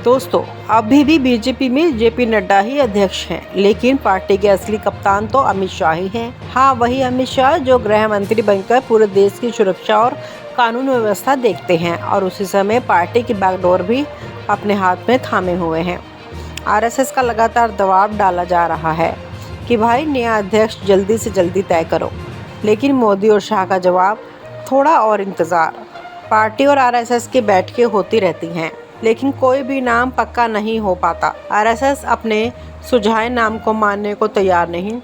दोस्तों, अभी भी बीजेपी में जेपी नड्डा ही अध्यक्ष हैं, लेकिन पार्टी के असली कप्तान तो अमित शाह ही हैं। हाँ, वही अमित शाह जो गृह मंत्री बनकर पूरे देश की सुरक्षा और कानून व्यवस्था देखते हैं और उसी समय पार्टी की बागडोर भी अपने हाथ में थामे हुए हैं। आरएसएस का लगातार दबाव डाला जा रहा है कि भाई नया अध्यक्ष जल्दी से जल्दी तय करो, लेकिन मोदी और शाह का जवाब थोड़ा और इंतज़ार। पार्टी और आरएसएस की बैठकें होती रहती हैं, लेकिन कोई भी नाम पक्का नहीं हो पाता। आरएसएस अपने सुझाए नाम को मानने को तैयार नहीं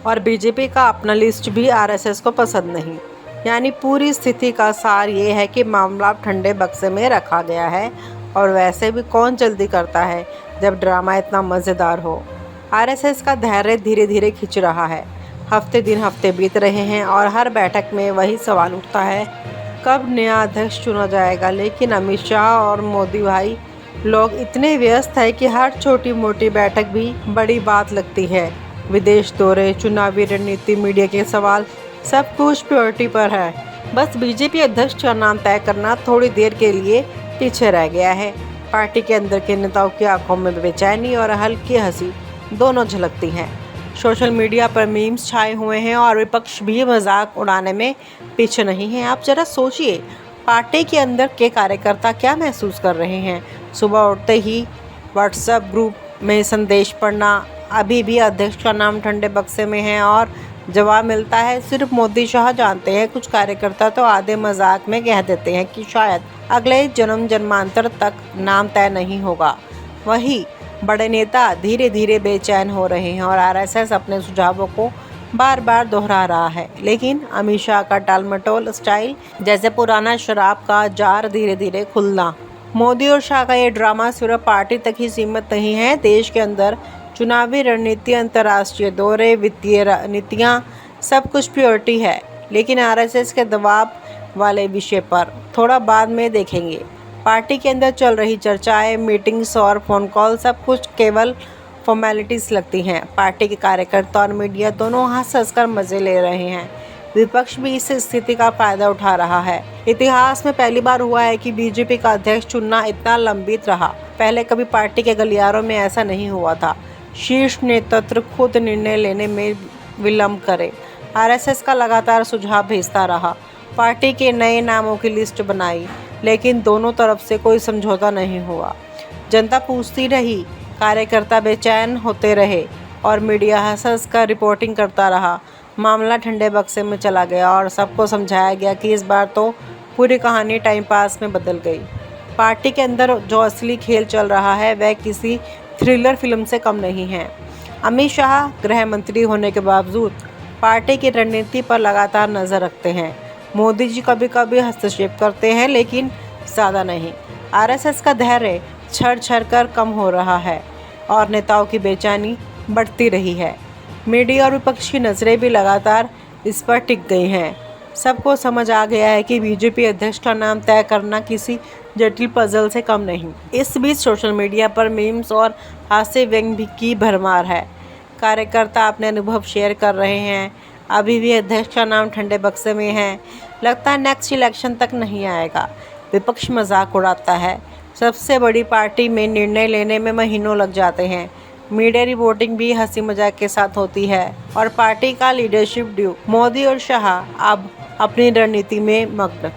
और बीजेपी का अपना लिस्ट भी आरएसएस को पसंद नहीं। यानी पूरी स्थिति का सार ये है कि मामला ठंडे बक्से में रखा गया है और वैसे भी कौन जल्दी करता है जब ड्रामा इतना मज़ेदार हो। आरएसएस का धैर्य धीरे धीरे खिंच रहा है। हफ्ते बीत रहे हैं और हर बैठक में वही सवाल उठता है, कब नया अध्यक्ष चुना जाएगा। लेकिन अमित शाह और मोदी भाई लोग इतने व्यस्त हैं कि हर छोटी मोटी बैठक भी बड़ी बात लगती है। विदेश दौरे, चुनावी रणनीति, मीडिया के सवाल, सब कुछ प्रायोरिटी पर है। बस बीजेपी अध्यक्ष का नाम तय करना थोड़ी देर के लिए पीछे रह गया है। पार्टी के अंदर के नेताओं की आंखों में बेचैनी और हल्की हंसी दोनों झलकती हैं। सोशल मीडिया पर मीम्स छाए हुए हैं और विपक्ष भी मजाक उड़ाने में पीछे नहीं है। आप जरा सोचिए, पार्टी के अंदर के कार्यकर्ता क्या महसूस कर रहे हैं। सुबह उठते ही व्हाट्सएप ग्रुप में संदेश पढ़ना, अभी भी अध्यक्ष का नाम ठंडे बक्से में है, और जवाब मिलता है सिर्फ मोदी शाह जानते हैं। कुछ कार्यकर्ता तो आधे मजाक में कह देते हैं कि शायद अगले जन्मांतर तक नाम तय नहीं होगा। वही बड़े नेता धीरे धीरे बेचैन हो रहे हैं और आरएसएस अपने सुझावों को बार बार दोहरा रहा है, लेकिन अमित शाह का टालमटोल स्टाइल जैसे पुराना शराब का जार धीरे धीरे खुलना। मोदी और शाह का ये ड्रामा सिर्फ पार्टी तक ही सीमित नहीं है। देश के अंदर चुनावी रणनीति, अंतर्राष्ट्रीय दौरे, वित्तीय नीतियाँ, सब कुछ प्रायोरिटी है। लेकिन आरएसएस के दबाव वाले विषय पर थोड़ा बाद में देखेंगे। पार्टी के अंदर चल रही चर्चाएं, मीटिंग्स और फ़ोन कॉल सब कुछ केवल फॉर्मेलिटीज़ लगती हैं। पार्टी के कार्यकर्ता और मीडिया दोनों हंस कर मज़े ले रहे हैं। विपक्ष भी इस स्थिति का फ़ायदा उठा रहा है। इतिहास में पहली बार हुआ है कि बीजेपी का अध्यक्ष चुनना इतना लंबित रहा। पहले कभी पार्टी के गलियारों में ऐसा नहीं हुआ था। शीर्ष नेतृत्व खुद निर्णय लेने में विलम्ब करे। आरएसएस का लगातार सुझाव भेजता रहा। पार्टी के नए नामों की लिस्ट बनाई, लेकिन दोनों तरफ से कोई समझौता नहीं हुआ। जनता पूछती रही, कार्यकर्ता बेचैन होते रहे और मीडिया हंस कर रिपोर्टिंग करता रहा। मामला ठंडे बक्से में चला गया और सबको समझाया गया कि इस बार तो पूरी कहानी टाइम पास में बदल गई। पार्टी के अंदर जो असली खेल चल रहा है वह किसी थ्रिलर फिल्म से कम नहीं है। अमित शाह गृह मंत्री होने के बावजूद पार्टी की रणनीति पर लगातार नज़र रखते हैं। मोदी जी कभी कभी हस्तक्षेप करते हैं, लेकिन ज़्यादा नहीं। आरएसएस का धैर्य छड़ कर कम हो रहा है और नेताओं की बेचैनी बढ़ती रही है। मीडिया और विपक्ष की नज़रें भी लगातार इस पर टिक गई हैं। सबको समझ आ गया है कि बीजेपी अध्यक्ष का नाम तय करना किसी जटिल पजल से कम नहीं। इस बीच सोशल मीडिया पर मीम्स और हास्य व्यंग्य की भरमार है। कार्यकर्ता अपने अनुभव शेयर कर रहे हैं। अभी भी अध्यक्ष का नाम ठंडे बक्से में है, लगता है नेक्स्ट इलेक्शन तक नहीं आएगा। विपक्ष मजाक उड़ाता है, सबसे बड़ी पार्टी में निर्णय लेने में महीनों लग जाते हैं। मीडिया रिपोर्टिंग भी हंसी मजाक के साथ होती है और पार्टी का लीडरशिप ड्यू। मोदी और शाह अब अपनी रणनीति में मग्न।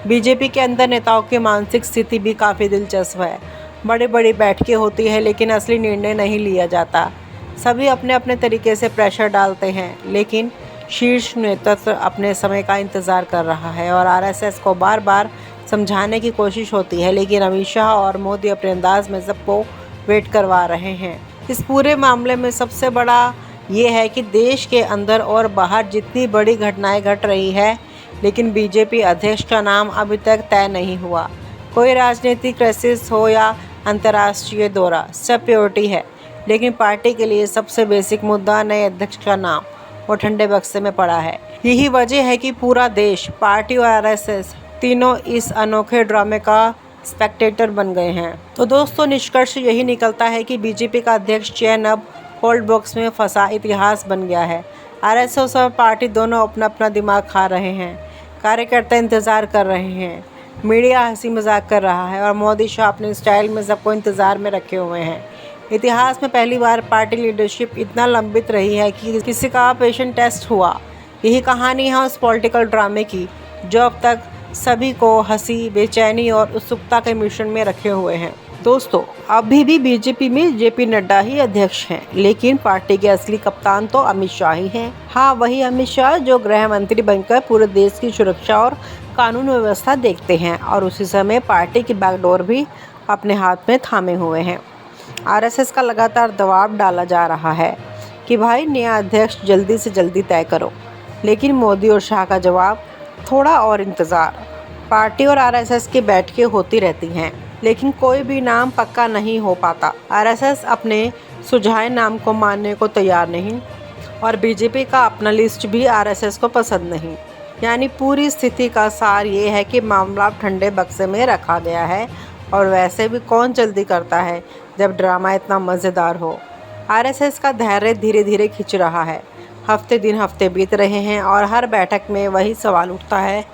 बीजेपी के अंदर नेताओं की मानसिक स्थिति भी काफ़ी दिलचस्प है। बड़ी बड़ी बैठकें होती है, लेकिन असली निर्णय नहीं लिया जाता। सभी अपने अपने तरीके से प्रेशर डालते हैं, लेकिन शीर्ष नेतृत्व अपने समय का इंतज़ार कर रहा है और आरएसएस को बार बार समझाने की कोशिश होती है, लेकिन अमित शाह और मोदी अपने अंदाज में सबको वेट करवा रहे हैं। इस पूरे मामले में सबसे बड़ा ये है कि देश के अंदर और बाहर जितनी बड़ी घटनाएं घट रही है, लेकिन बीजेपी अध्यक्ष का नाम अभी तक तय नहीं हुआ। कोई राजनीतिक क्राइसिस हो या अंतर्राष्ट्रीय दौरा, सब प्रायोरिटी है। लेकिन पार्टी के लिए सबसे बेसिक मुद्दा नए अध्यक्ष का नाम वो ठंडे बक्से में पड़ा है। यही वजह है कि पूरा देश, पार्टी और आरएसएस तीनों इस अनोखे ड्रामे का स्पेक्टेटर बन गए हैं। तो दोस्तों, निष्कर्ष यही निकलता है कि बीजेपी का अध्यक्ष चयन अब होल्ड बॉक्स में फंसा इतिहास बन गया है। आरएसएस और पार्टी दोनों अपना अपना दिमाग खा रहे हैं। कार्यकर्ता इंतज़ार कर रहे हैं, मीडिया हंसी मजाक कर रहा है और मोदी शाह अपने स्टाइल में सबको इंतज़ार में रखे हुए हैं। इतिहास में पहली बार पार्टी लीडरशिप इतना लंबित रही है कि किसी का पेशेंट टेस्ट हुआ। यही कहानी है उस पॉलिटिकल ड्रामे की जो अब तक सभी को हंसी, बेचैनी और उत्सुकता के मिश्रण में रखे हुए हैं। दोस्तों, अभी भी बीजेपी में जेपी नड्डा ही अध्यक्ष हैं, लेकिन पार्टी के असली कप्तान तो अमित शाह ही हैं। हाँ, वही अमित शाह जो गृह मंत्री बनकर पूरे देश की सुरक्षा और कानून व्यवस्था देखते हैं और उसी समय पार्टी की बैकडोर भी अपने हाथ में थामे हुए हैं। आरएसएस का लगातार दबाव डाला जा रहा है कि भाई नया अध्यक्ष जल्दी से जल्दी तय करो, लेकिन मोदी और शाह का जवाब थोड़ा और इंतज़ार। पार्टी और आरएसएस की बैठकें होती रहती हैं, लेकिन कोई भी नाम पक्का नहीं हो पाता। आरएसएस अपने सुझाए नाम को मानने को तैयार नहीं और बीजेपी का अपना लिस्ट भी आरएसएस को पसंद नहीं। यानी पूरी स्थिति का सार ये है कि मामला ठंडे बक्से में रखा गया है और वैसे भी कौन जल्दी करता है जब ड्रामा इतना मज़ेदार हो। आरएसएस का धैर्य धीरे धीरे खिंच रहा है। हफ्ते बीत रहे हैं और हर बैठक में वही सवाल उठता है,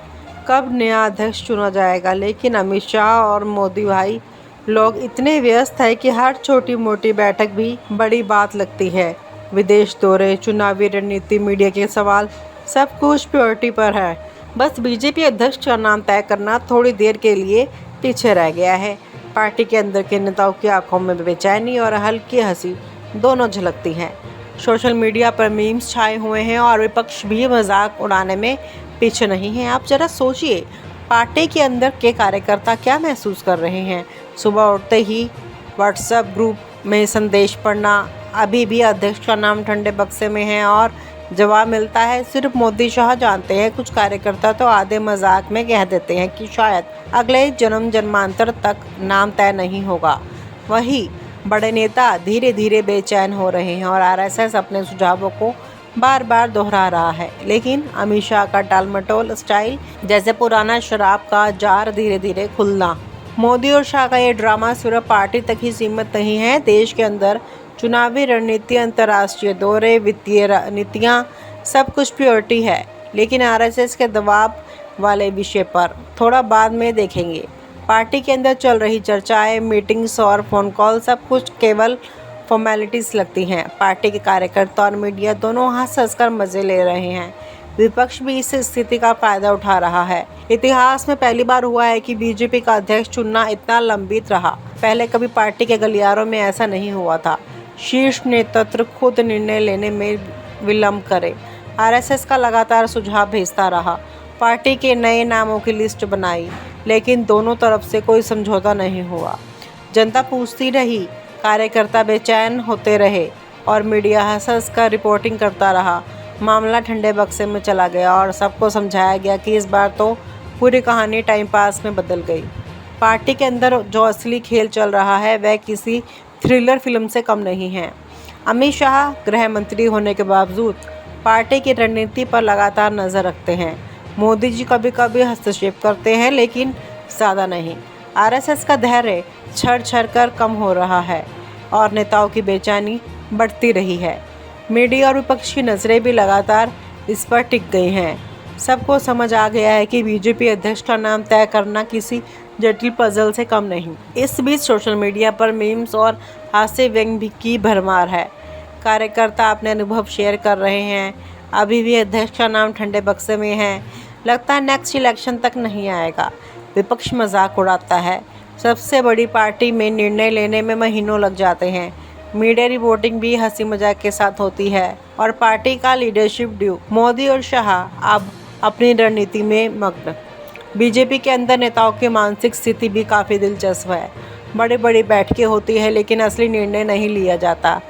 कब नया अध्यक्ष चुना जाएगा। लेकिन अमित शाह और मोदी भाई लोग इतने व्यस्त हैं कि हर छोटी मोटी बैठक भी बड़ी बात लगती है। विदेश दौरे, चुनावी रणनीति, मीडिया के सवाल, सब कुछ प्रायोरिटी पर है। बस बीजेपी अध्यक्ष का नाम तय करना थोड़ी देर के लिए पीछे रह गया है। पार्टी के अंदर के नेताओं की आंखों में बेचैनी और हल्की हंसी दोनों झलकती हैं। सोशल मीडिया पर मीम्स छाए हुए हैं और विपक्ष भी मजाक उड़ाने में पीछे नहीं है। आप जरा सोचिए, पार्टी के अंदर के कार्यकर्ता क्या महसूस कर रहे हैं। सुबह उठते ही व्हाट्सएप ग्रुप में संदेश पढ़ना, अभी भी अध्यक्ष का नाम ठंडे बक्से में है, और जवाब मिलता है सिर्फ मोदी शाह जानते हैं। कुछ कार्यकर्ता तो आधे मजाक में कह देते हैं कि शायद अगले जन्मांतर तक नाम तय नहीं होगा। वही बड़े नेता धीरे धीरे बेचैन हो रहे हैं और आरएसएस अपने सुझावों को बार बार दोहरा रहा है। लेकिन अमित शाह का टालमटोल स्टाइल जैसे पुराना शराब का जार धीरे धीरे खुलना। मोदी और शाह का ये ड्रामा सिर्फ पार्टी तक ही सीमित नहीं है। देश के अंदर चुनावी रणनीति, अंतर्राष्ट्रीय दौरे, वित्तीय नीतियाँ, सब कुछ प्रायोरिटी है। लेकिन आरएसएस के दबाव वाले विषय पर थोड़ा बाद में देखेंगे। पार्टी के अंदर चल रही चर्चाएं, मीटिंग्स और फ़ोन कॉल सब कुछ केवल फॉर्मेलिटीज़ लगती हैं। पार्टी के कार्यकर्ता और मीडिया दोनों हंस कर मज़े ले रहे हैं। विपक्ष भी इस स्थिति का फ़ायदा उठा रहा है। इतिहास में पहली बार हुआ है कि बीजेपी का अध्यक्ष चुनना इतना लंबित रहा। पहले कभी पार्टी के गलियारों में ऐसा नहीं हुआ था। शीर्ष नेतृत्व खुद निर्णय लेने में विलंब करे। आरएसएस का लगातार सुझाव भेजता रहा। पार्टी के नए नामों की लिस्ट बनाई, लेकिन दोनों तरफ से कोई समझौता नहीं हुआ। जनता पूछती रही, कार्यकर्ता बेचैन होते रहे और मीडिया हंस कर रिपोर्टिंग करता रहा। मामला ठंडे बक्से में चला गया और सबको समझाया गया कि इस बार तो पूरी कहानी टाइम पास में बदल गई। पार्टी के अंदर जो असली खेल चल रहा है वह किसी थ्रिलर फिल्म से कम नहीं है। अमित शाह गृह मंत्री होने के बावजूद पार्टी की रणनीति पर लगातार नज़र रखते हैं। मोदी जी कभी कभी हस्तक्षेप करते हैं, लेकिन ज़्यादा नहीं। आरएसएस का धैर्य छड़ कर कम हो रहा है और नेताओं की बेचैनी बढ़ती रही है। मीडिया और विपक्ष की नज़रें भी लगातार इस पर टिक गई हैं। सबको समझ आ गया है कि बीजेपी अध्यक्ष का नाम तय करना किसी जटिल पजल से कम नहीं। इस बीच सोशल मीडिया पर मीम्स और हास्य व्यंग्य की भरमार है। कार्यकर्ता अपने अनुभव शेयर कर रहे हैं। अभी भी अध्यक्ष का नाम ठंडे बक्से में है, लगता है नेक्स्ट इलेक्शन तक नहीं आएगा। विपक्ष मजाक उड़ाता है, सबसे बड़ी पार्टी में निर्णय लेने में महीनों लग जाते हैं। मीडिया रिपोर्टिंग भी हंसी मजाक के साथ होती है और पार्टी का लीडरशिप ड्यू। मोदी और शाह अब अपनी रणनीति में मग्न। बीजेपी के अंदर नेताओं की मानसिक स्थिति भी काफ़ी दिलचस्प है। बड़ी बड़ी बैठकें होती है, लेकिन असली निर्णय नहीं लिया जाता।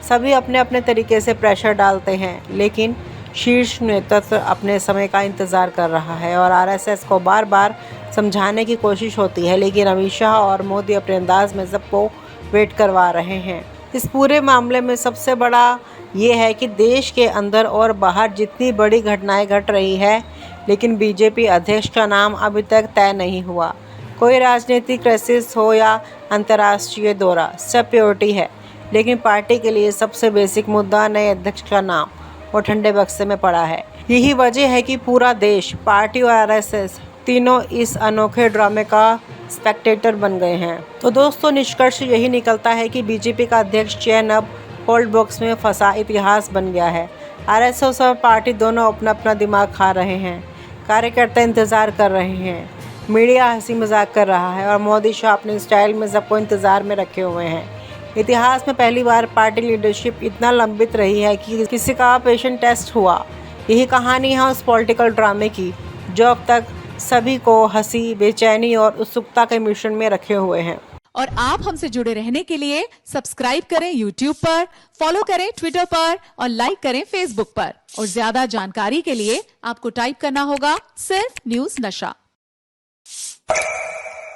सभी अपने अपने तरीके से प्रेशर डालते हैं, लेकिन शीर्ष नेतृत्व अपने समय का इंतज़ार कर रहा है और आरएसएस को बार बार समझाने की कोशिश होती है। लेकिन अमित शाह और मोदी अपने अंदाज में सबको वेट करवा रहे हैं। इस पूरे मामले में सबसे बड़ा ये है कि देश के अंदर और बाहर जितनी बड़ी घटनाएं घट रही है, लेकिन बीजेपी अध्यक्ष का नाम अभी तक तय नहीं हुआ। कोई राजनीतिक क्राइसिस हो या अंतर्राष्ट्रीय दौरा, सब प्रायोरिटी है। लेकिन पार्टी के लिए सबसे बेसिक मुद्दा नए अध्यक्ष का नाम और ठंडे बक्से में पड़ा है। यही वजह है कि पूरा देश, पार्टी और आरएसएस तीनों इस अनोखे ड्रामे का स्पेक्टेटर बन गए हैं। तो दोस्तों, निष्कर्ष यही निकलता है कि बीजेपी का अध्यक्ष चयन अब कोल्ड बॉक्स में फंसा इतिहास बन गया है। आरएसएस और पार्टी दोनों अपना अपना दिमाग खा रहे हैं, कार्यकर्ता इंतजार कर रहे हैं, मीडिया हंसी मजाक कर रहा है और मोदी शाह अपने स्टाइल में सबको इंतजार में रखे हुए हैं। इतिहास में पहली बार पार्टी लीडरशिप इतना लंबित रही है कि किसी का पेशेंट टेस्ट हुआ। यही कहानी है उस पॉलिटिकल ड्रामे की जो अब तक सभी को हंसी, बेचैनी और उत्सुकता के मिश्रण में रखे हुए हैं। और आप हमसे जुड़े रहने के लिए सब्सक्राइब करें YouTube पर, फॉलो करें Twitter पर और लाइक करें Facebook पर। और ज्यादा जानकारी के लिए आपको टाइप करना होगा सिर्फ न्यूज़ नशा।